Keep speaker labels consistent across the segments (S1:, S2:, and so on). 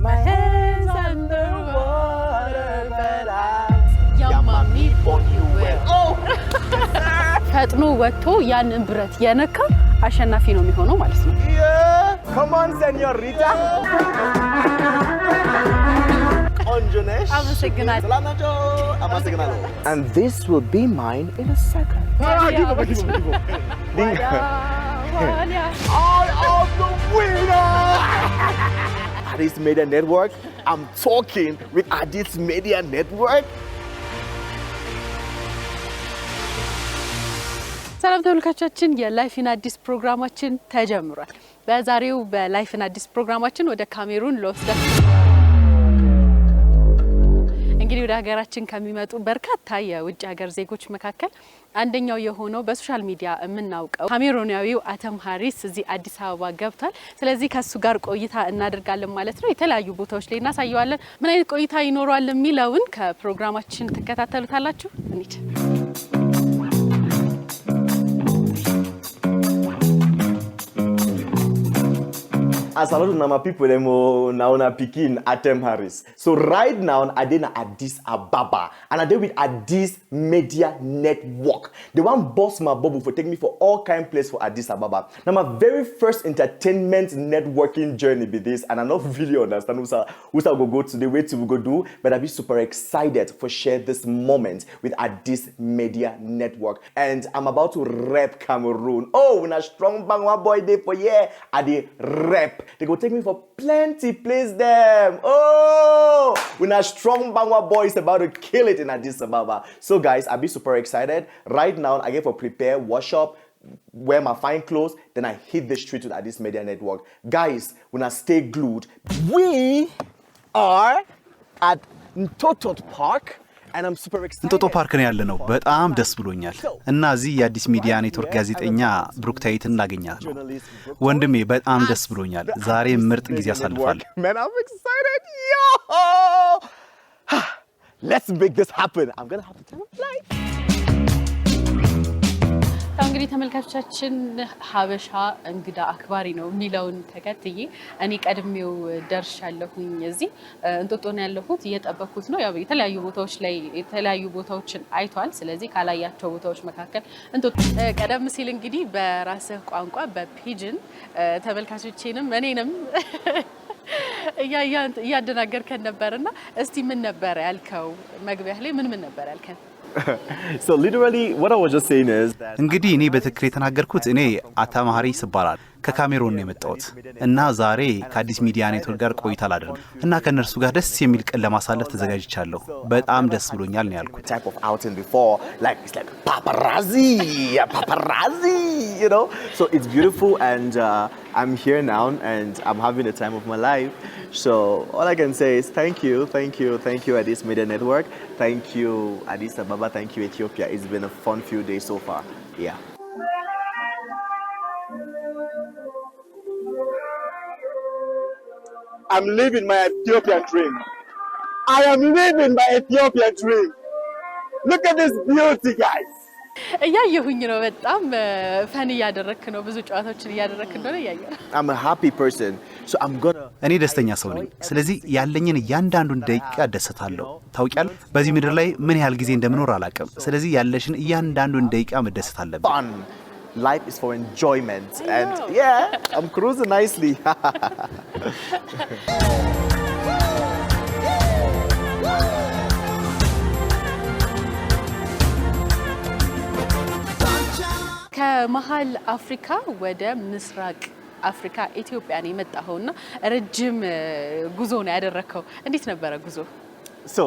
S1: My hands underwater, but Yamami on you well. Oh! ፈጥኖ ወጥቶ ያንን ብረት የነካ አሸናፊ ነው የሚሆነው ማለት ነው።
S2: Yeah, come on, señorita. Onjonesh.
S1: አመሰግናለሁ.
S2: And this will be mine in a second. I am the winner. Addis Media Network. I'm talking with Addis Media Network.
S1: ሰላም ተመልካቾቻችን የላይፍ ኢን አዲስ ፕሮግራማችን ተጀምሯል። በዛሬው በላይፍ ኢን አዲስ ፕሮግራማችን ወደ ካሜሩን ልወስደን እንግዲህ ወደ ሀገራችን ከሚመጡ በርካታ የውጭ ሀገር ዜጎች መካከል አንደኛው የሆነው በሶሻል ሚዲያ የምናውቀው ካሜሩናዊው አተም ሃሪስ እዚህ አዲስ አበባ ገብቷል። ስለዚህ ከሱ ጋር ቆይታ እናደርጋለን ማለት ነው። የተለያዩ ቦታዎች ላይ እናሳየዋለን። ምን አይነት ቆይታ ይኖረዋል የሚለውን ከፕሮግራማችን ተከታተሉታላችሁ። እንዴ
S2: Assalamu nama people demo naona pikin Atem Harris. So right now I dey na Addis Ababa and I dey with Addis Media Network. The one boss my bubble for take me for all kind place for Addis Ababa. Now my very first entertainment networking journey be this and I no really understand who go today wait till we go do, but I be super excited for share this moment with Addis Media Network and I'm about to rep Cameroon. Oh, when a strong bangwa boy dey for yeah, I dey rep. They go take me for plenty place them. Oh, when a strong Bangwa boy is about to kill it in Addis Ababa. So guys, I be super excited. Right now, I get for prepare, wash up, wear my fine clothes, then I hit the street with Addis Media Network. Guys, when I stay glued, we are at Ntotot Park.
S3: እንጦጦ ፓርክ ነው ያለነው። በጣም ደስ ብሎኛል እና እዚህ የአዲስ ሚዲያ ኔትወርክ ጋዜጠኛ ብሩክታይት እናገኛት ነው። ወንድሜ በጣም ደስ ብሎኛል። ዛሬ ምርጥ ጊዜ አሳልፋለሁ።
S2: Man, I'm excited. Yo! Let's make this happen. I'm going to have to tell a flight.
S1: እንግዲህ ተመልካቾቻችን ሀበሻ እንግዳ አክባሪ ነው የሚለውን ተከትዬ እኔ ቀድሜው ደርሻለሁኝ። እዚህ እንጦጦ ነው ያለሁት፣ እየጠበኩት ነው። ያው የተለያዩ ቦታዎች ላይ የተለያዩ ቦታዎችን አይቷል። ስለዚህ ካላያቸው ቦታዎች መካከል እንጦጦ ቀደም ሲል እንግዲህ በራስህ ቋንቋ በፒጅን ተመልካቾቼንም እኔንም እያደናገርከን ነበርና እስቲ ምን ነበር ያልከው? መግቢያህ ላይ ምን ነበር ያልከን?
S2: So literally what I was just saying is that
S3: እንግዲህ እኔ በትክክል የተናገርኩት እኔ አተም ሃሪስ ይባላል ከካሜሩን ነው የመጣሁት እና ዛሬ ከአዲስ ሚዲያ ኔትወርክ ጋር ቆይታ ላደርግ እና ከነርሱ ጋር ደስ የሚል ቀን ለማሳለፍ ተዘጋጅቻለሁ። በጣም ደስ ብሎኛል ነው ያልኩት።
S2: type of outing before like it's like paparazzi, you know, so it's beautiful and I'm here now and I'm having the time of my life. So all I can say is thank you Addis Media Network, thank you Addis Ababa, thank you Ethiopia. It's been a fun few days so far. Yeah. I'm living my Ethiopian dream. I am living my Ethiopian dream. Look at this beauty, guys.
S1: እያየሁኝ ነው። በጣም ፈን እያደረክ ነው። ብዙ ጨዋታዎችን እያደረክ እንደሆነ እያየሁ ነው።
S2: I'm a happy person. So I'm gonna
S3: እኔ ደስተኛ ሰው ነኝ። ስለዚህ ያለኝን እያንዳንዱን ደቂቃ ደስታለሁ። ታውቂያለሽ፣ በዚህ ምድር ላይ ምን ያህል ጊዜ እንደምኖር አላውቅም። ስለዚህ ያለሽን እያንዳንዱን ደቂቃ መደሰት አለብን።
S2: Fun. Life is for enjoyment and yeah, I'm cruising nicely.
S1: ከመሃል አፍሪካ ወደ ምስራቅ አፍሪካ ኢትዮጵያ ነው የመጣኸውና ረጅም ጉዞ ነው ያደረከው። እንዴት ነበር ጉዞ?
S2: So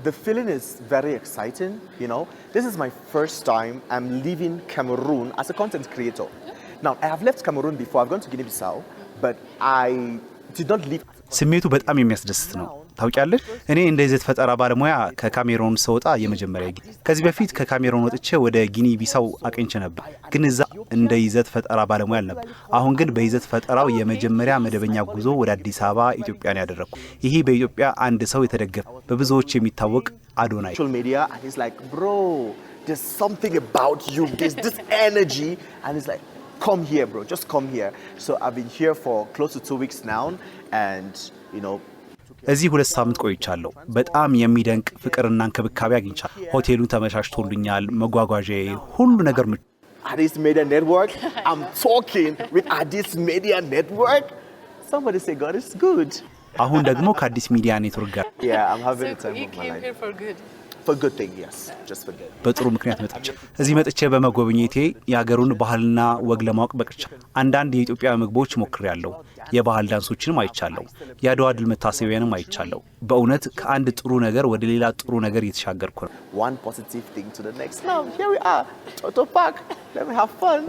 S2: the feeling is very exciting, you know. This is my first time I'm leaving Cameroon as a content creator. Now, I have left Cameroon before. I've gone to Guinea-Bissau, but I did not leave.
S3: ስሜቱ በጣም የሚያስደስት ነው። ታውቂያለሽ፣ እኔ እንደ ይዘት ፈጠራ ባለሙያ ከካሜሩን ስወጣ የመጀመሪያ ጊዜ። ከዚህ በፊት ከካሜሩን ወጥቼ ወደ ጊኒ ቢሳው አቀንቼ ነበር፣ ግን እዛ እንደ ይዘት ፈጠራ ባለሙያ አልነበር። አሁን ግን በይዘት ፈጠራው የመጀመሪያ መደበኛ ጉዞ ወደ አዲስ አበባ ኢትዮጵያ ነው ያደረኩ። ይሄ በኢትዮጵያ አንድ ሰው የተደገፈ በብዙዎች የሚታወቅ አዶናይ
S2: social media and he's like, bro, there's something about you, there's this energy, and it's like come here, bro. Just come here. So I've been here for close to 2 weeks now, and you know.
S3: እዚህ 2 ሳምንት ቆይቻለሁ። በጣም የሚደንቅ ፍቅርና እንክብካቤ አግኝቻለሁ። ሆቴሉ ተመቻችቶልኛል። መጓጓዣዬ ሁሉ ነገር
S2: Addis Media Network. I'm talking with Addis Media Network. Somebody say God is good.
S3: አሁን ደግሞ ከአዲስ ሚዲያ ኔትወርክ ጋር
S2: Yeah, I'm having a time
S1: you
S2: of my
S1: came
S2: life.
S1: here for good.
S2: For good thing, yes. Just for good.
S3: በጥሩ ምክንያት መጥቼ እዚህ መጥቼ በመጎብኘቴ የሀገሩን ባህልና ወግ ለማወቅ በቅቻለሁ። አንዳንድ የኢትዮጵያ ምግቦች ሞክሬያለሁ። የባህል ዳንሶችንም አይቻለሁ። የአድዋ ድል መታሰቢያንም አይቻለሁ። በእውነት ከአንድ ጥሩ ነገር ወደ ሌላ ጥሩ ነገር እየተሻገርኩ ነው።
S2: One positive thing to the next. Now, here we are. Toto Park. Let me have fun.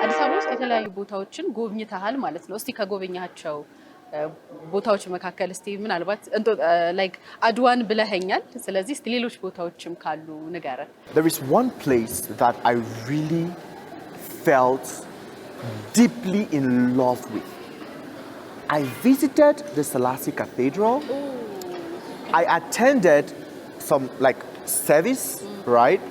S1: አዲስ አበባ ውስጥ የተለያዩ ቦታዎችን ጎብኝተሃል ማለት ነው። እስቲ ከጎበኛቸው ቦታዎች መካከል እስቲ ምናልባት ላይክ አድዋን ብለኸኛል። ስለዚህ እስቲ ሌሎች ቦታዎችም ካሉ ንገረን።
S2: There is one place that I really felt deeply in love with. I visited the Selassie Cathedral. I attended some like service, right?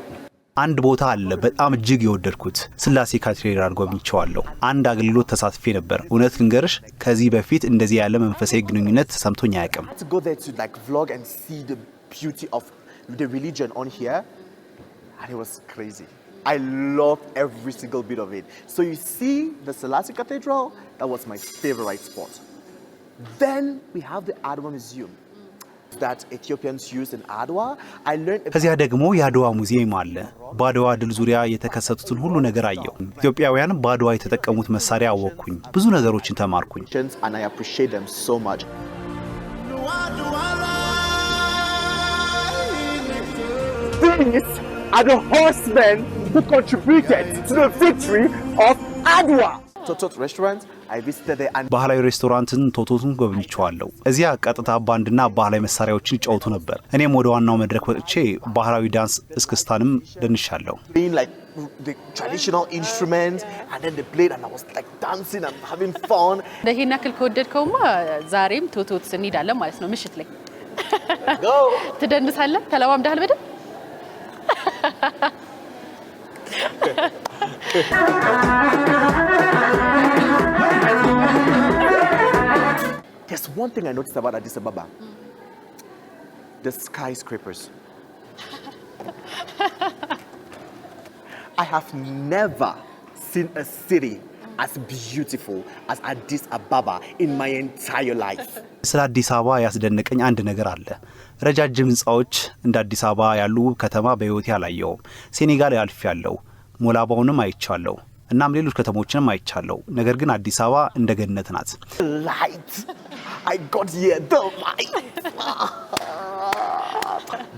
S3: አንድ ቦታ አለ በጣም እጅግ የወደድኩት ስላሴ ካቴድራል ጎብኝቼዋለሁ። አንድ አገልግሎት ተሳትፌ ነበር። እውነት ልንገርሽ ከዚህ በፊት እንደዚህ ያለ መንፈሳዊ ግንኙነት ተሰምቶኝ አያውቅም።
S2: To go there to like vlog and see the beauty of the religion on here, and it was crazy. I loved every single bit of it. So you see the Selassie Cathedral, that was my favorite spot. Then we have the Adwa Museum that Ethiopians use in Adwa. I learned
S3: ከዚያ ደግሞ የአድዋ ሙዚየም አለ። በአድዋ ድል ዙሪያ የተከሰቱትን ሁሉ ነገር አየሁ። ኢትዮጵያውያን በአድዋ የተጠቀሙት መሳሪያ አወቅኩኝ። ብዙ ነገሮችን ተማርኩኝ።
S2: and I appreciate them so much. These are the horsemen who contributed to the victory of Adwa. Totot restaurant, I visited there and
S3: ባህላዊ ሬስቶራንትን ቶቶቱን ጎብኝቼዋለሁ። እዚያ ቀጥታ ባንድና ባህላዊ መሳሪያዎችን ይጫወቱ ነበር። እኔም ወደ ዋናው መድረክ ወጥቼ ባህላዊ ዳንስ እስክስታንም ደንሻለሁ።
S2: playing like the traditional instruments, and then they played and I was like dancing and having fun.
S1: ለሄና ክል ከወደድከውማ ዛሬም ቶቶት እንሄዳለን ማለት ነው። ምሽት ላይ
S2: Go.
S1: ትደንሳለህ? ተለማምደሃል በደንብ?
S2: There's one thing I noticed about Addis Ababa. The skyscrapers. I have never seen a city as beautiful as Addis Ababa in my entire life.
S3: ስለ አዲስ አበባ ያስደነቀኝ አንድ ነገር አለ። ረጃጅም ህንጻዎች እንደ አዲስ አበባ ያሉ ከተማ በህይወቴ አላየሁም። ሴኔጋል ያልፌያለሁ፣ ሞላባውንም አይቻለሁ፣ እናም ሌሎች ከተሞችንም አይቻለሁ። ነገር ግን አዲስ አበባ እንደ ገነት ናት።
S2: Light. I got here the light.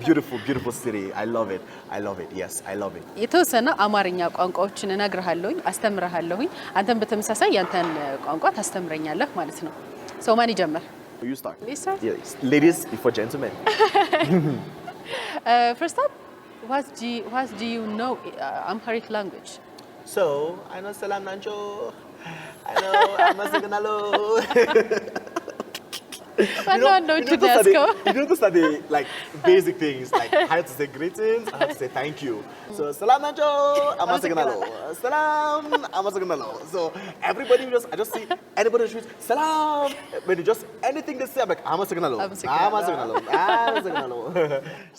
S2: Beautiful, beautiful city. I love it. I love it. Yes, I love it.
S1: የተወሰነ አማርኛ ቋንቋዎችን እነግርሃለሁኝ፣ አስተምርሃለሁኝ። አንተም በተመሳሳይ ያንተን ቋንቋ ታስተምረኛለህ ማለት ነው። ሰው ማን ይጀምር?
S2: You start.
S1: You start?
S2: Yes. Ladies before gentlemen.
S1: First up, what do you know Amharic language?
S2: So, I know Salam Nancho. I know Amasaganalo. Those are the like basic things, like how to say greetings, how to say thank you. So Salam Nancho, Amasaganalo. Salam, Amasaganalo. So everybody I just see anybody who shoots Salam, when you just anything they say, I'm like Amasaganalo. Amasaganalo.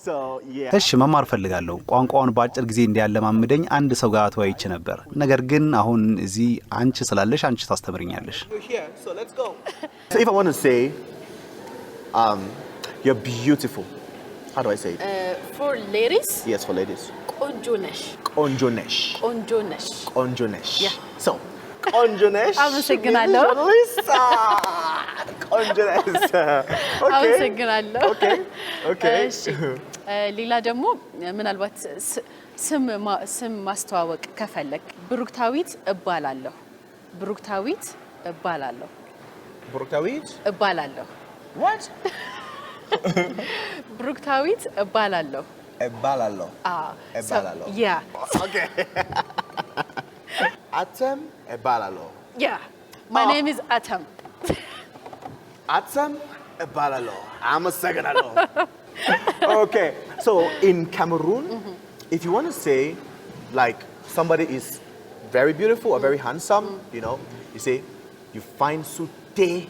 S2: So yeah.
S3: እሺ መማር ፈልጋለሁ። ቋንቋውን በአጭር ጊዜ እንዲያለማምደኝ አንድ ሰው ጋር ተወያይቼ ነበር። ነገር ግን አሁን እዚህ አንቺ ስላለሽ አንቺ ታስተምርኛለሽ።
S2: You're here, so let's go. So if I want to say you're beautiful. How do I say it?
S1: For ladies,
S2: Yes, for ladies.
S1: ቆንጆ ነሽ።
S2: ቆንጆ ነሽ.
S1: ቆንጆ ነሽ።
S2: ቆንጆ ነሽ.
S1: Yeah.
S2: So, ቆንጆ ነሽ.
S1: አመሰግናለሁ።
S2: ቆንጆ ነሽ. Okay.
S1: አመሰግናለሁ።
S2: Okay. Okay.
S1: እሺ ሌላ ደግሞ ምናልባት ስም ማስተዋወቅ ከፈለክ ብሩክታዊት እባላለሁ። ብሩክታዊት እባላለሁ።
S2: ብሩክታዊት
S1: እባላለሁ።
S2: What?
S1: ብሩክታዊት እባላለሁ።
S2: Ebalalo. Ebalalo.
S1: So, yeah.
S2: Okay. Atem Ebalalo.
S1: Yeah. My name is Atem.
S2: Atem Ebalalo. I'm a second alo. Okay. So in Cameroon, if you want to say like somebody is very beautiful or very handsome, you know, you say you find Sute.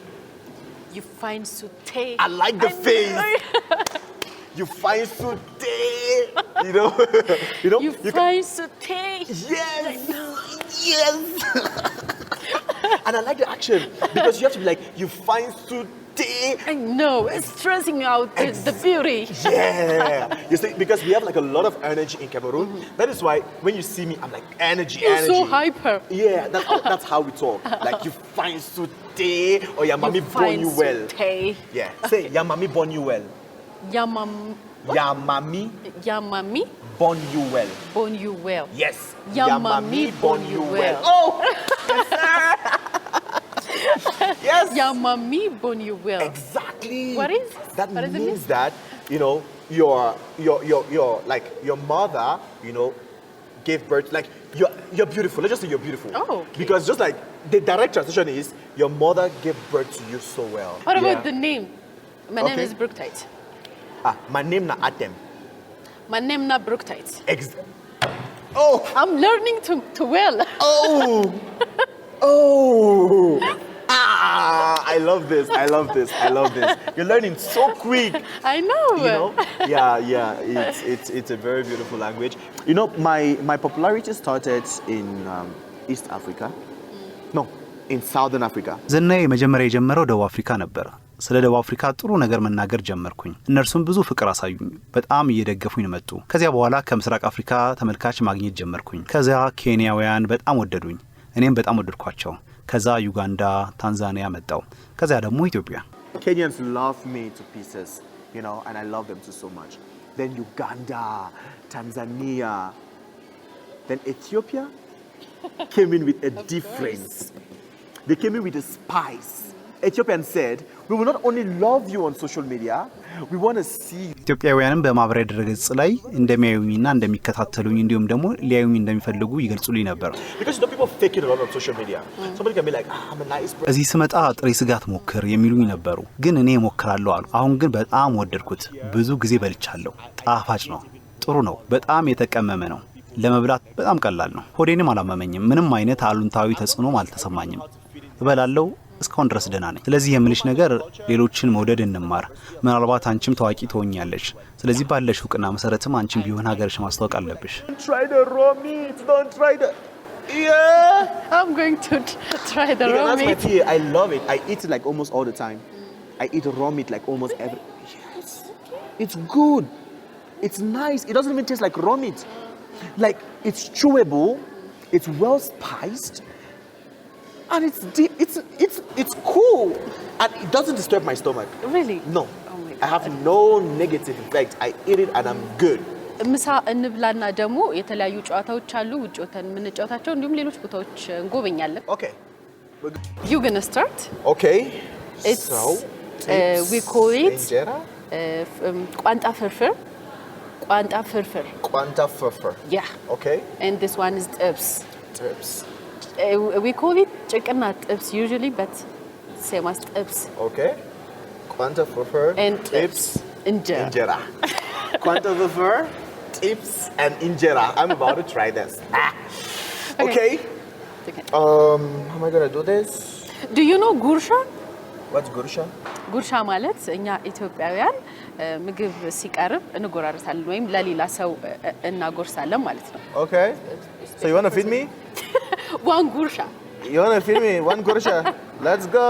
S1: You find Sute.
S2: I like the face. You find Sute. You know,
S1: You find Sute.
S2: Yes, yes. And I like the action because you have to be like, you find Sute.
S1: I know, it's stressing me out, the beauty.
S2: Yeah. You see, because we have like a lot of energy in Cameroon. That is why when you see me, I'm like, energy,
S1: You're
S2: energy.
S1: so hyper.
S2: Yeah, that's how we talk. Like, you find Sute or your mommy born you well.
S1: Sute.
S2: Yeah. Say, your mommy born you well.
S1: Yamam.
S2: Your mommy
S1: Yamami
S2: born you well.
S1: born you well.
S2: Yes.
S1: Your mommy born you well.
S2: Oh! Yes.
S1: Yamami born you well.
S2: Exactly.
S1: What is
S2: that?
S1: What does it
S2: means
S1: mean?
S2: that, you know, your like your mother, you know, gave birth. Like you're beautiful. Let's just say you're beautiful.
S1: Oh, okay.
S2: Because just like the direct translation is your mother gave birth to you so well.
S1: What
S2: Yeah.
S1: about the name? My name
S2: Okay.
S1: is Brooktite.
S2: My name na Atem.
S1: My name na Brooktite.
S2: Oh.
S1: I'm learning to well.
S2: Oh. Oh. I love this. I love this. I love this. You're learning so quick.
S1: I know.
S2: You know, yeah. It's a very beautiful language. You know, my popularity started in East Africa. No, in Southern Africa.
S3: ዝናዬ መጀመሪያ የጀመረው ደቡብ አፍሪካ ነበር። ስለ ደቡብ አፍሪካ ጥሩ ነገር መናገር ጀመርኩኝ። እነርሱም ብዙ ፍቅር አሳዩኝ፣ በጣም እየደገፉኝ መጡ። ከዚያ በኋላ ከምስራቅ አፍሪካ ተመልካች ማግኘት ጀመርኩኝ። ከዚያ ኬንያውያን በጣም ወደዱኝ፣ እኔም በጣም ወደድኳቸው። ከዛ ዩጋንዳ፣ ታንዛኒያ መጣው። ከዚያ ደግሞ ኢትዮጵያ።
S2: Kenyans love me to pieces, you know, and I love them so much. Then Uganda, Tanzania, then Ethiopia came in with a difference. They came in with a spice. Ethiopian said, we will not only love you on social media, we want to see you.
S3: ኢትዮጵያውያንም በማህበራዊ ድረገጽ ላይ እንደሚያዩኝና እንደሚከታተሉኝ እንዲሁም ደግሞ ሊያዩኝ እንደሚፈልጉ ይገልጹልኝ ነበር።
S2: Because you know people fake it a lot on social media. Somebody can be like, I'm a nice person.
S3: እዚህ ስመጣ ጥሬ ስጋት ሞክር የሚሉኝ ነበሩ፣ ግን እኔ ሞክራለሁ አሉ። አሁን ግን በጣም ወደድኩት። ብዙ ጊዜ በልቻለሁ። ጣፋጭ ነው፣ ጥሩ ነው፣ በጣም የተቀመመ ነው። ለመብላት በጣም ቀላል ነው። ሆዴንም አላመመኝም። ምንም አይነት አሉንታዊ ተጽዕኖም አልተሰማኝም። እበላለሁ። እስካሁን ድረስ ደህና ነኝ። ስለዚህ የምልሽ ነገር ሌሎችን መውደድ እንማር። ምናልባት አንቺም ታዋቂ ትሆኛለሽ። ስለዚህ ባለሽ እውቅና መሰረትም አንቺም ቢሆን ሀገርሽ ማስተዋወቅ አለብሽ።
S2: Don't try the raw meat. Don't try the... Yeah.
S1: I'm going to try the raw
S2: That's my
S1: meat.
S2: tea. I love it. I eat it like almost all the time. I eat raw meat like almost every... Yes. It's good. It's nice. It doesn't even taste like raw meat. Like, it's chewable. It's well spiced. And it's deep. It's cool. And it doesn't disturb my stomach.
S1: Really?
S2: No.
S1: Oh my
S2: I have no negative effect. I eat it and I'm good.
S1: ምሳ እንብላና ደግሞ የተለያዩ ጨዋታዎች አሉ። ውጭ ወተን የምንጫወታቸው እንዲሁም ሌሎች ቦታዎች እንጎበኛለን።
S2: Okay.
S1: You gonna start?
S2: Okay.
S1: It's
S2: So,
S1: we call it
S2: injera?
S1: ቋንጣ ፍርፍር. ቋንጣ ፍርፍር.
S2: Quanta furfur.
S1: Yeah.
S2: Okay.
S1: And this one is ጥብስ.
S2: Tips.
S1: We call it ጭቅና ጥብስ usually, but same as ጥብስ.
S2: Okay. Quanta furfur.
S1: And
S2: tips.
S1: እንጀራ.
S2: Injera. Quanta furfur. Tips and injera. I'm about to try this. Okay. How am I gonna do this?
S1: Do you know ጉርሻ?
S2: What's gursha?
S1: ጉርሻ ማለት እኛ ኢትዮጵያውያን ምግብ ሲቀርብ እንጎራርሳለን ወይም ለሌላ ሰው እናጎርሳለን ማለት ነው።
S2: Okay. So you wanna feed me?
S1: ዋን ጉርሻ.
S2: You wanna feed me? One gursha. Let's go.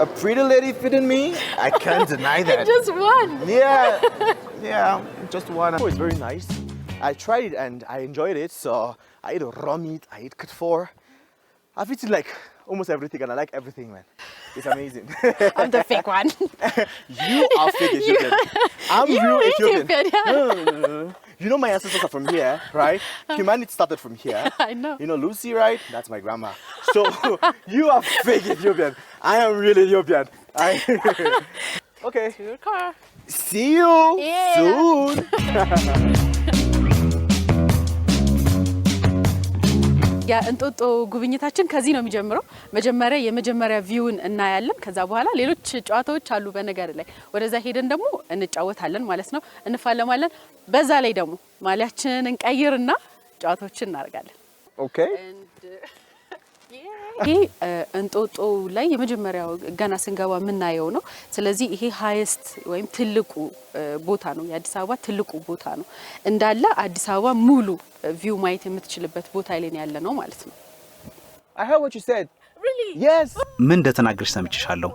S2: A pretty lady feeding me? I can't deny that.
S1: Just one.
S2: Yeah, just one. Oh, it's very nice. I tried it and I enjoyed it. So I ate raw meat, I ate kutfor. I've eaten like almost everything and I like everything, man. It's amazing.
S1: I'm the fake one.
S2: You are fake Ethiopian. I'm
S1: You
S2: real Ethiopian.
S1: Ethiopian, yeah.
S2: No. You know my ancestors are from here, right? Humanity started from here.
S1: I know.
S2: You know Lucy, right? That's my grandma. So you are fake Ethiopian. I am real Ethiopian. Okay.
S1: To your car.
S2: See you soon.
S1: የእንጦጦ ጉብኝታችን ከዚህ ነው የሚጀምረው። መጀመሪያ የመጀመሪያ ቪውን እናያለን። ከዛ በኋላ ሌሎች ጨዋታዎች አሉ በነገር ላይ ወደዛ ሄደን ደግሞ እንጫወታለን ማለት ነው፣ እንፋለማለን። በዛ ላይ ደግሞ ማሊያችንን እንቀይርና ጨዋታዎችን እናደርጋለን።
S2: ኦኬ።
S1: ይሄ እንጦጦ ላይ የመጀመሪያው ገና ስንገባ የምናየው ነው። ስለዚህ ይሄ ሃይስት ወይም ትልቁ ቦታ ነው፣ የአዲስ አበባ ትልቁ ቦታ ነው። እንዳለ አዲስ አበባ ሙሉ ቪው ማየት የምትችልበት ቦታ ላይ ያለ ነው ማለት ነው።
S2: I heard what you said.
S1: Really?
S2: Yes.
S3: ምን እንደተናገርሽ ሰምቼሻለሁ።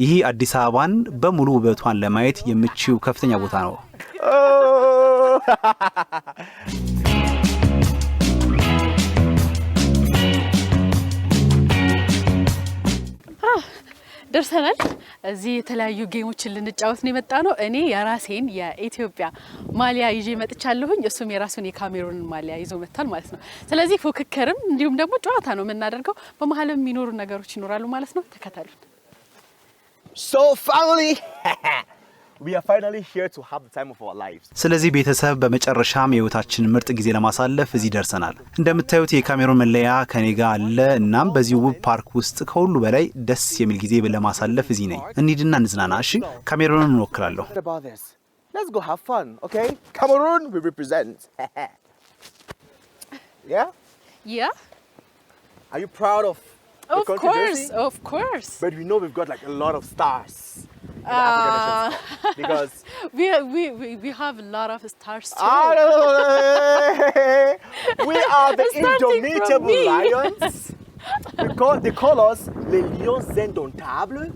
S3: ይሄ አዲስ አበባን በሙሉ ውበቷን ለማየት የምችው ከፍተኛ ቦታ ነው።
S1: ደርሰናል። እዚህ የተለያዩ ጌሞችን ልንጫወት ነው የመጣ ነው። እኔ የራሴን የኢትዮጵያ ማሊያ ይዤ መጥቻለሁኝ። እሱም የራሱን የካሜሩን ማሊያ ይዞ መጥቷል ማለት ነው። ስለዚህ ፉክክርም እንዲሁም ደግሞ ጨዋታ ነው የምናደርገው። በመሀልም የሚኖሩ ነገሮች ይኖራሉ ማለት ነው። ተከተሉን።
S2: So family, we are finally here to have the time of our lives.
S3: ስለዚህ ቤተሰብ በመጨረሻም የህይወታችን ምርጥ ጊዜ ለማሳለፍ እዚህ ደርሰናል። እንደምታዩት የካሜሩን መለያ ከኔ ጋር አለ። እናም በዚህ ውብ ፓርክ ውስጥ ከሁሉ በላይ ደስ የሚል ጊዜ ለማሳለፍ እዚህ ነኝ። እንሂድና እንዝናና። እሺ፣ ካሜሩንን እንወክላለሁ።
S2: What about this? Let's go have fun, okay? Cameroon we represent. Yeah?
S1: Yeah?
S2: Are you proud of the
S1: Of
S2: country
S1: course,
S2: jersey?
S1: of course.
S2: But we know we've got like a lot of stars in the African nations because
S1: we have a lot of stars too.
S2: we are the
S1: Starting from
S2: indomitable
S1: me.
S2: lions. They call us les lions indomptables,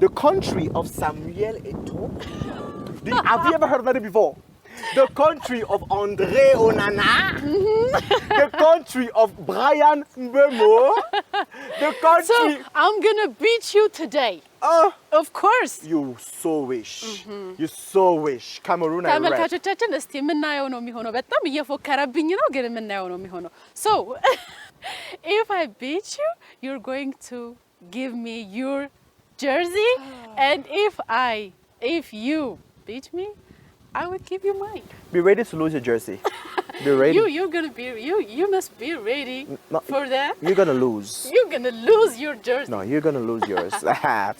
S2: the country of Samuel Eto'o. Have you ever heard of that before? The country of André Onana, the country of Brian Mbeumo, the country.
S1: So I'm gonna beat you today. Of course.
S2: You so wish. You so wish. Cameroon and red.
S1: ተመልካቾቻችን እስቲ የምናየው ነው የሚሆነው። በጣም እየፎከረብኝ ነው ግን የምናየው ነው የሚሆነው። So if I beat you, you're going to give me your jersey, and if you beat me, I would give you mine.
S2: Be ready to lose your jersey. Be ready.
S1: You must be ready
S2: No,
S1: for that.
S2: You're gonna lose.
S1: You're gonna lose your jersey.
S2: No, you're gonna lose yours.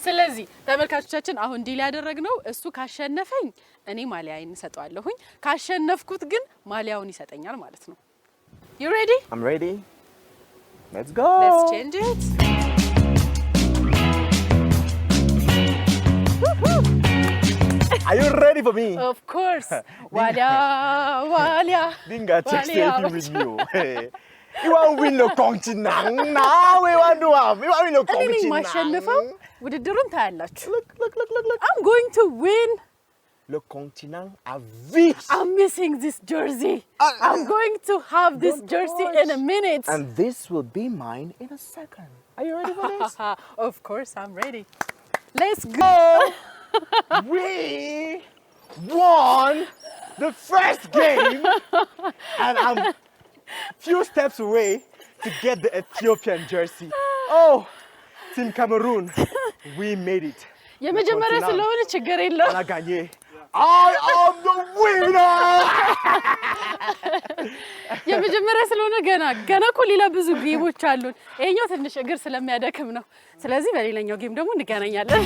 S1: ስለዚህ ተመልካቾቻችን አሁን ዲል ያደረግነው እሱ ካሸነፈኝ እኔ ማሊያዬን እሰጠዋለሁኝ፣ ካሸነፍኩት ግን ማሊያውን ይሰጠኛል ማለት ነው። You ready?
S2: I'm ready. Let's go.
S1: Let's change it.
S2: Are you ready for me?
S1: Of course. ዋሊያ
S2: Didn't get texting with you. You want to win the continent? No, we want to win the
S1: እኔ ነኝ ማሸነፈው። ውድድሩን ታያላችሁ። Look. I'm going to win.
S2: Le continent a vite.
S1: I'm missing this jersey. I'm going to have this jersey in a minute.
S2: And this will be mine in a second. Are you ready for this?
S1: Of course, I'm ready. Let's go.
S2: We won the first game, and I'm few steps away to get the Ethiopian jersey. Oh, Team Cameroon, we made it.
S1: የመጀመሪያ ስለሆነ ችግር የለውም።
S2: On a gagné. I am the winner.
S1: የመጀመሪያ ስለሆነ ገና እኮ ሌላ ብዙ ጌሞች አሉን። ይሄኛው ትንሽ እግር ስለሚያደክም ነው። ስለዚህ በሌላኛው ጌም ደግሞ እንገናኛለን።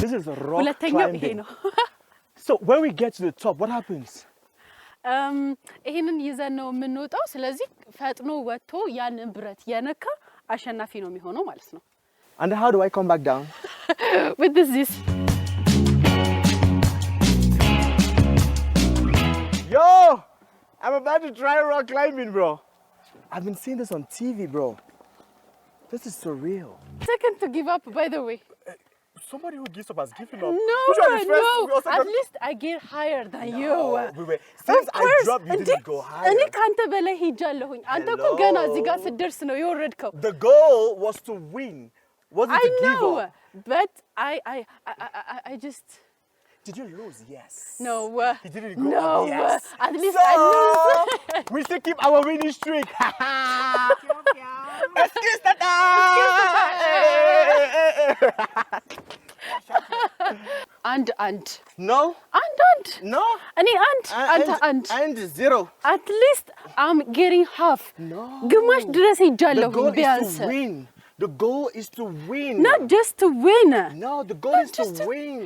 S2: This is a rock
S1: ሁለተኛው ይሄ
S2: climbing.
S1: ነው።
S2: So when we get to the top, what happens?
S1: ይሄንን ይዘን ነው የምንወጣው። ስለዚህ ፈጥኖ ወጥቶ ያንን ብረት የነካ አሸናፊ ነው የሚሆነው ማለት ነው።
S2: And how do I come back down?
S1: With this.
S2: Yo, I'm about to try rock climbing, bro. I've been seeing this on TV, bro. This is surreal.
S1: Second to give up, by the way.
S2: Somebody who gives up has given up.
S1: No,
S2: Which one is first? We also
S1: At
S2: got-
S1: least I get higher than you.
S2: Since
S1: Of
S2: I
S1: course.
S2: dropped, you
S1: እንዴ፣
S2: didn't go higher.
S1: እኔ ካንተ በላይ ሄጃለሁኝ። አንተ እኮ
S2: Hello.
S1: ገና እዚህ ጋር ስትደርስ ነው የወረድከው።
S2: The goal was to win, wasn't
S1: I
S2: to give
S1: know,
S2: up.
S1: but I just
S2: Did you lose? Yes.
S1: no.
S2: He didn't go
S1: No,
S2: up. Yes.
S1: at least
S2: So,
S1: I lose.
S2: we still keep our winning streak. Excuse that.
S1: አንድ
S2: No.
S1: አንድ
S2: No.
S1: እኔ አንተ አንድ
S2: And 0.
S1: at least I'm getting half
S2: No.
S1: ግማሽ ድረስ
S2: The
S1: ሄጃለሁ
S2: goal is
S1: ቢያንስ
S2: to win. The goal is to win.
S1: not just to win
S2: No, the goal is to
S1: just to-
S2: win.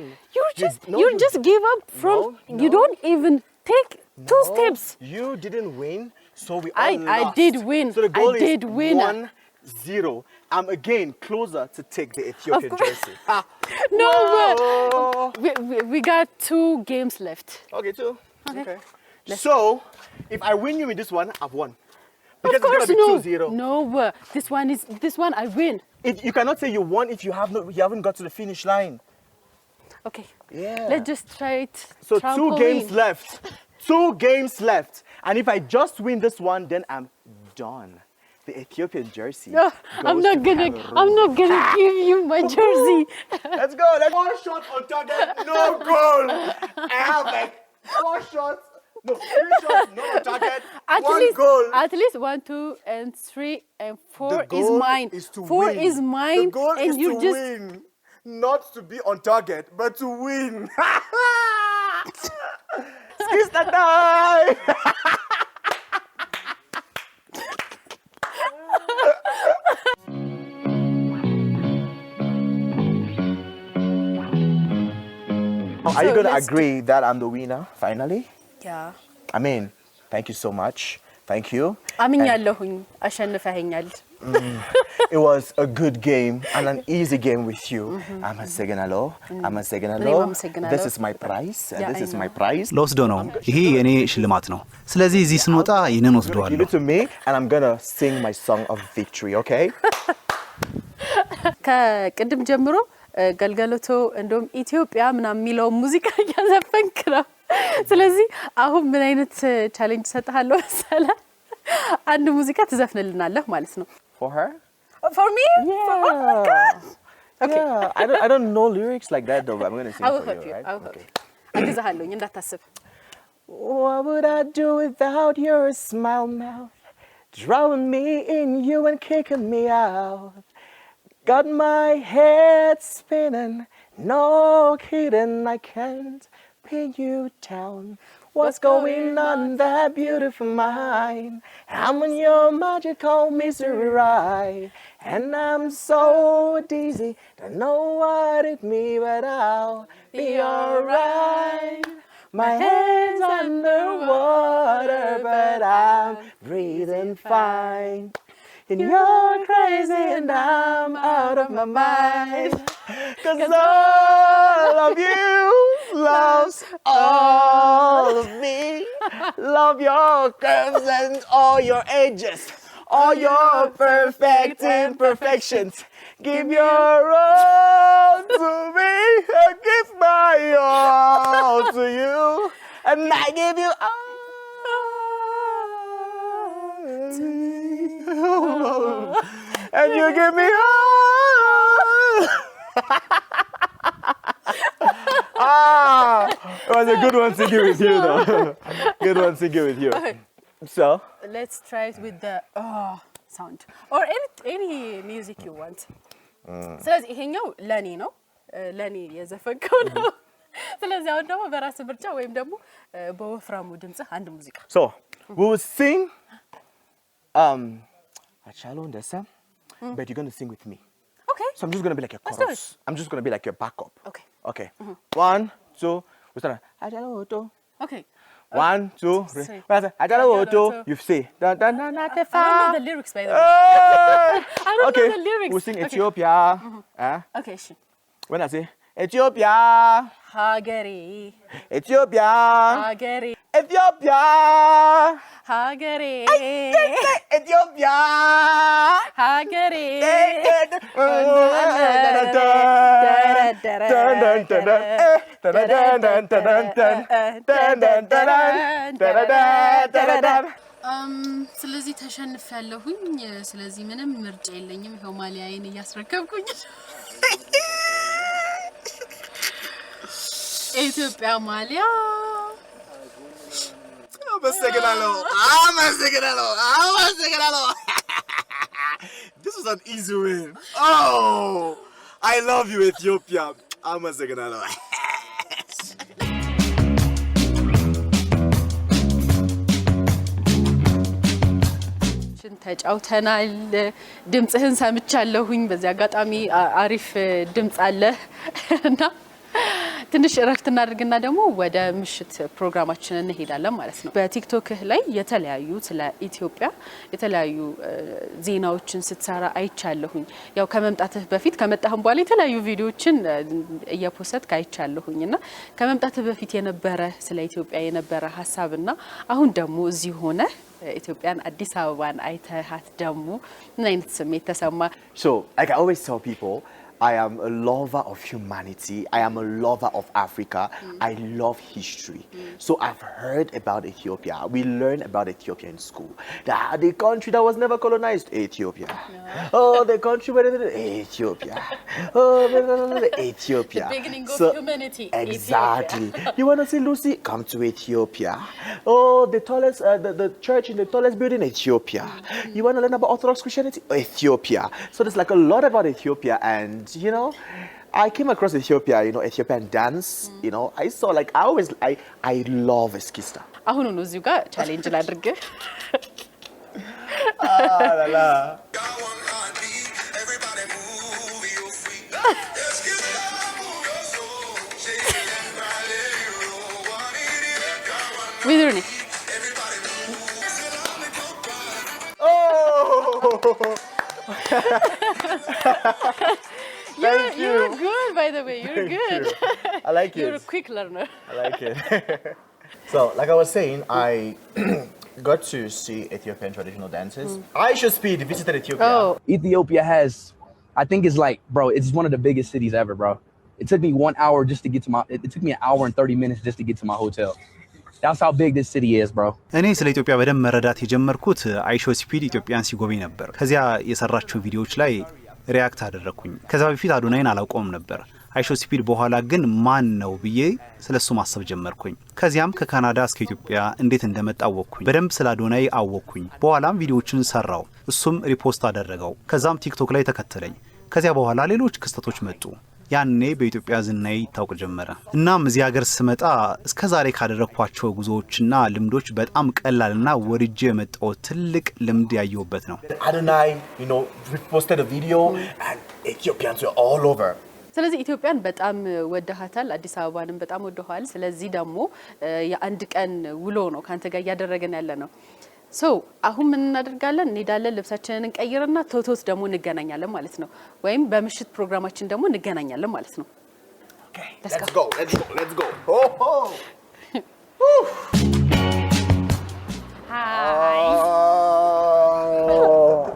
S1: you just give up from you
S2: No.
S1: don't even take two
S2: No,
S1: steps
S2: You didn't win, so we all lost.
S1: I did win.
S2: So the goal
S1: I did
S2: is
S1: win.
S2: 1-0. I'm again closer to take the Ethiopian
S1: course.
S2: jersey.
S1: no
S2: Whoa.
S1: we got 2 games left
S2: Okay, too.
S1: Okay.
S2: So, if I win you in this one, I've won.
S1: of
S2: Because
S1: course
S2: it's gonna be 2-0.
S1: no this one I win
S2: You cannot say you won if you haven't got to the finish line.
S1: okay
S2: Yeah.
S1: let's just try it
S2: So 2
S1: trampoline.
S2: games left. 2 games left. And if I just win this one, then I'm done. The Ethiopian jersey.
S1: No, I'm
S2: goes
S1: not
S2: to
S1: gonna
S2: Cameroon.
S1: give you my jersey.
S2: Let's go. Let's 4 shots on target, no goal. I have like 4 shots. No, 3 shots, no on target.
S1: At
S2: 1
S1: least,
S2: goal.
S1: at least 1, 2, and 3, and 4
S2: The
S1: is
S2: goal
S1: mine.
S2: is to
S1: 4
S2: win.
S1: is mine,
S2: The goal
S1: and
S2: is
S1: you
S2: to
S1: just
S2: win. Not to be on target, but to win. Kiss that die. Are you
S1: So
S2: going to
S1: let's
S2: agree that I'm the winner finally?
S1: yeah.
S2: I mean, thank you so much. Thank you.
S1: አምኛለሁኝ አሸንፈኸኛል።
S2: It was a good game and an easy game with you. አመሰግናለሁ። አመሰግናለሁ.
S1: እኔም አመሰግናለሁ።
S2: This is my prize.
S1: Yeah,
S2: This
S1: I
S2: is
S1: know.
S2: my prize.
S3: ለወስዶ ነው። ይሄ የኔ ሽልማት ነው። ስለዚህ እዚህ ስንወጣ ይህንን
S2: Give
S3: ወስደዋለሁ።
S2: it to me and I'm going to sing my song of victory, okay?
S1: ከቅድም ጀምሮ ገልገሎቶ እንደውም ኢትዮጵያ ምናምን የሚለው ሙዚቃ እያዘፈንክ ነው። ስለዚህ አሁን ምን አይነት ቻሌንጅ ሰጥሃለሁ መሰለህ? አንድ ሙዚቃ ትዘፍንልናለህ ማለት ነው።
S2: For her?
S1: For me?
S2: Yeah.
S1: Oh my God. Okay.
S2: Yeah. I don't know lyrics like that though, but I'm going to sing
S1: I will
S2: for
S1: help you.
S2: right?
S1: I will help you. አግዛሃለሁኝ እንዳታስብ።
S2: What would I do without your smile mouth? Drawing me in you and kicking me out. Got my head spinning, no kidding, I can't pin you down. What's going on in that beautiful mind? I'm on your magical misery ride, and I'm so dizzy, don't know what it means, but I'll be alright. My head's underwater, but I'm breathing fine. And you're crazy and I'm out of my mind. 'Cause all of you loves all of me. Love your curves and all your edges, all your perfect imperfections. Give your all to me, and give my all to you, and I give you all to me. And you give me all. It was a good one singing with you though. Good one singing with you.
S1: Okay.
S2: So,
S1: Let's try it with the sound or any music you want. ስለዚህ ይሄኛው ለኔ ነው ለኔ የዘፈንከው ነው። ስለዚህ አሁን ደግሞ በራስ ምርጫ ወይም ደግሞ በወፍራሙ ድምጽ አንድ ሙዚቃ
S2: so we will sing Achalo Ndesa, but you're going to sing with me.
S1: Okay.
S2: So I'm just going to be like a
S1: Let's do
S2: chorus. I'm just going to be like your backup.
S1: Okay.
S2: Okay. 1, 2, we start. Achalo Oto.
S1: Okay.
S2: 1, 2, 3.
S1: Say.
S2: Achalo Oto. You say.
S1: I don't know the lyrics by the way. I don't
S2: Okay.
S1: know the lyrics.
S2: We'll sing
S1: Okay.
S2: Ethiopia.
S1: Okay, እሺ
S2: When I say Ethiopia,
S1: ሀገሬ
S2: Ethiopia,
S1: ሀገሬ
S2: Ethiopia,
S1: ሀገሬ
S2: Ethiopia.
S1: ሀገሬ ስለዚህ ተሸንፍ ያለሁኝ። ስለዚህ ምንም ምርጫ የለኝም። ይሄው ማሊያዬን እያስረከብኩኝ የኢትዮጵያ ማሊያ
S2: አመሰግናለሁ። This was an easy win. Oh, I love you, Ethiopia. አመሰግናለሁ.
S1: ጨዋታዎችን ተጫውተናል። ድምጽህን ሰምቻለሁኝ። በዚህ አጋጣሚ አሪፍ ድምጽ አለ እና ትንሽ እረፍት እናድርግና ደግሞ ወደ ምሽት ፕሮግራማችን እንሄዳለን ማለት ነው። በቲክቶክ ላይ የተለያዩ ስለ ኢትዮጵያ የተለያዩ ዜናዎችን ስትሰራ አይቻለሁኝ። ያው ከመምጣትህ በፊት ከመጣህም በኋላ የተለያዩ ቪዲዮዎችን እየፖስት አይቻለሁኝና ከመምጣትህ በፊት የነበረ ስለ ኢትዮጵያ የነበረ ሀሳብና አሁን ደግሞ እዚህ ሆነ ኢትዮጵያን አዲስ አበባን አይተሃት ደግሞ ምን አይነት ስሜት ተሰማ?
S2: So, like I always tell people, I am a lover of humanity. I am a lover of Africa. I love history. So I've heard about Ethiopia. We learned about Ethiopia in school. The country that was never colonized, Ethiopia. No. Oh, the country where Ethiopia. Oh, Ethiopia.
S1: The beginning of humanity.
S2: Exactly. You want to see Lucy? Come to Ethiopia. Oh, the tallest, the church in the tallest building, Ethiopia. You want to learn about Orthodox Christianity? Ethiopia. So there's like a lot about Ethiopia, and you know, I came across Ethiopia, you know, Ethiopian dance, you know, I saw like, I love Eskista.
S1: አሁን ነው እዚሁ ጋር ቻሌንጅ ላድርግ።
S2: La la.
S1: ዊዝሩኒ You're good, by the way. You're good.
S2: I like it.
S1: You're a quick learner.
S2: I like it. So, like I was saying, I got to see Ethiopian traditional dances. Aisha Speed visited Ethiopia.
S1: Oh.
S4: Ethiopia has, I think it's like, bro, it's one of the biggest cities ever, bro. It took me 1 hour just to get to my, it took me 1 hour and 30 minutes just to get to my hotel. That's how big this city is, bro.
S3: እኔ ስለ ኢትዮጵያ በደንብ መረዳት የጀመርኩት አይሾ ስፒድ ኢትዮጵያን ሲጎበኝ ነበር። ከዚያ የሰራቸው ቪዲዮዎች ላይ ሪያክት አደረኩኝ። ከዛ በፊት አዶናይን አላውቀውም ነበር። አይሾ ስፒድ በኋላ ግን ማን ነው ብዬ ስለሱ ማሰብ ጀመርኩኝ። ከዚያም ከካናዳ እስከ ኢትዮጵያ እንዴት እንደመጣ አወቅኩኝ። በደንብ ስለ አዶናይ አወቅኩኝ። በኋላም ቪዲዮዎችን ሰራው፣ እሱም ሪፖስት አደረገው። ከዛም ቲክቶክ ላይ ተከተለኝ። ከዚያ በኋላ ሌሎች ክስተቶች መጡ። ያኔ በኢትዮጵያ ዝናይ ይታወቅ ጀመረ። እናም እዚህ ሀገር ስመጣ እስከዛሬ ካደረኳቸው ጉዞዎችና ልምዶች በጣም ቀላልና ወርጄ የመጣው ትልቅ ልምድ ያየሁበት ነው።
S2: Adonai, you know, posted a video and Ethiopians were all over.
S1: ስለዚህ ኢትዮጵያን በጣም ወደሃታል፣ አዲስ አበባንም በጣም ወደኋል። ስለዚህ ደግሞ የአንድ ቀን ውሎ ነው ካንተ ጋር ያደረገን ያለ ነው። ሶ አሁን ምን እናደርጋለን? እንሄዳለን፣ ልብሳችንን እንቀይርና ቶቶት ደግሞ እንገናኛለን ማለት ነው። ወይም በምሽት ፕሮግራማችን ደግሞ እንገናኛለን ማለት ነው።
S2: Okay, let's go. Oh, oh.
S1: Hi.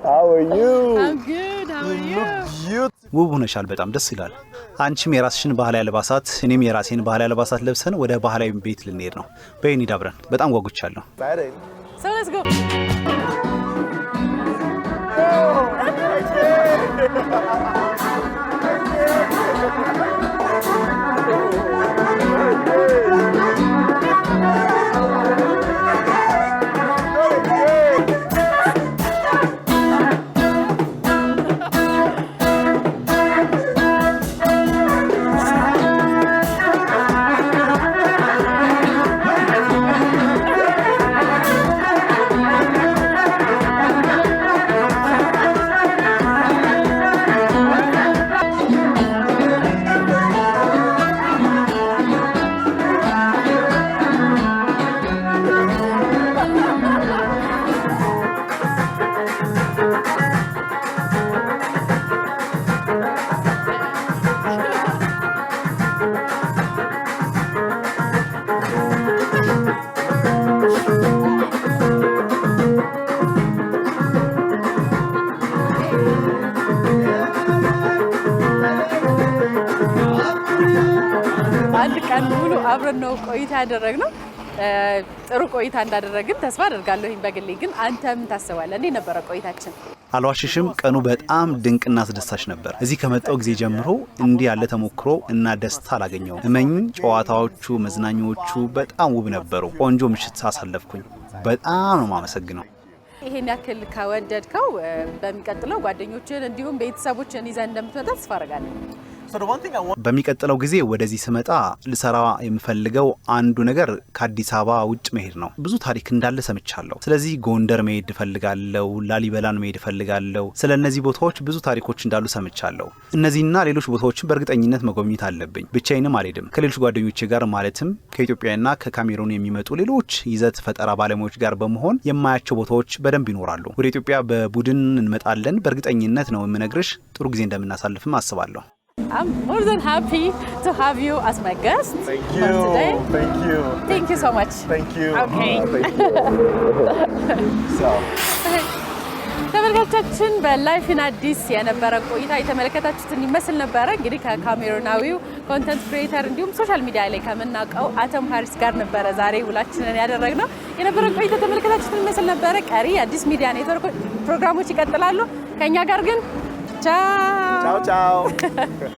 S2: How are you?
S1: I'm good. How are you?
S3: ውብ ሆነሻል። በጣም ደስ ይላል። አንቺም የራስሽን ባህላዊ አልባሳት፣ እኔም የራሴን ባህላዊ አልባሳት ለብሰን ወደ ባህላዊ ቤት ልንሄድ ነው። በእኔ ዳብረን በጣም ጓጉቻለሁ።
S1: So let's go. አንድ ቀን ሙሉ አብረን ነው ቆይታ ያደረግነው። ጥሩ ቆይታ እንዳደረግን ተስፋ አደርጋለሁኝ። በግሌ ግን አንተ ምን ታስባለህ? እንዴት ነበረ ቆይታችን?
S3: አልዋሽሽም፣ ቀኑ በጣም ድንቅና አስደሳች ነበር። እዚህ ከመጣው ጊዜ ጀምሮ እንዲህ ያለ ተሞክሮ እና ደስታ አላገኘውም። እመኝ፣ ጨዋታዎቹ፣ መዝናኛዎቹ በጣም ውብ ነበሩ። ቆንጆ ምሽት አሳለፍኩኝ። በጣም ነው የማመሰግነው።
S1: ይሄን ያክል ከወደድከው በሚቀጥለው ጓደኞችን እንዲሁም ቤተሰቦችን ይዘን እንደምትመጣ ተስፋ አደርጋለሁ።
S3: በሚቀጥለው ጊዜ ወደዚህ ስመጣ ልሰራ የምፈልገው አንዱ ነገር ከአዲስ አበባ ውጭ መሄድ ነው። ብዙ ታሪክ እንዳለ ሰምቻለሁ። ስለዚህ ጎንደር መሄድ እፈልጋለሁ፣ ላሊበላን መሄድ እፈልጋለሁ። ስለ እነዚህ ቦታዎች ብዙ ታሪኮች እንዳሉ ሰምቻለሁ። እነዚህና ሌሎች ቦታዎችን በእርግጠኝነት መጎብኘት አለብኝ። ብቻዬንም አልሄድም። ከሌሎች ጓደኞቼ ጋር ማለትም ከኢትዮጵያና ከካሜሩን የሚመጡ ሌሎች ይዘት ፈጠራ ባለሙያዎች ጋር በመሆን የማያቸው ቦታዎች በደንብ ይኖራሉ። ወደ ኢትዮጵያ በቡድን እንመጣለን። በእርግጠኝነት ነው የምነግርሽ። ጥሩ ጊዜ እንደምናሳልፍም አስባለሁ።
S1: I'm more than happy to have you as my guest.
S2: Thank you.
S1: Today.
S2: Thank you.
S1: Thank you so much.
S2: Thank you.
S1: Okay.
S2: Thank you. So.
S1: ተመልካቾቻችን በላይፍ ኢን አዲስ የነበረ ቆይታ የተመለከታችሁትን ይመስል ነበረ። እንግዲህ ከካሜሩናዊው ኮንተንት ክሪኤተር እንዲሁም ሶሻል ሚዲያ ላይ ከምናውቀው አተም ሃሪስ ጋር ነበረ ዛሬ ውላችንን ያደረግነው። የነበረን ቆይታ ተመልከታችሁትን ይመስል ነበረ። ቀሪ አዲስ ሚዲያ ኔትወርክ ፕሮግራሞች ይቀጥላሉ። ከኛ ጋር ግን ቻው
S2: Ciao, ciao.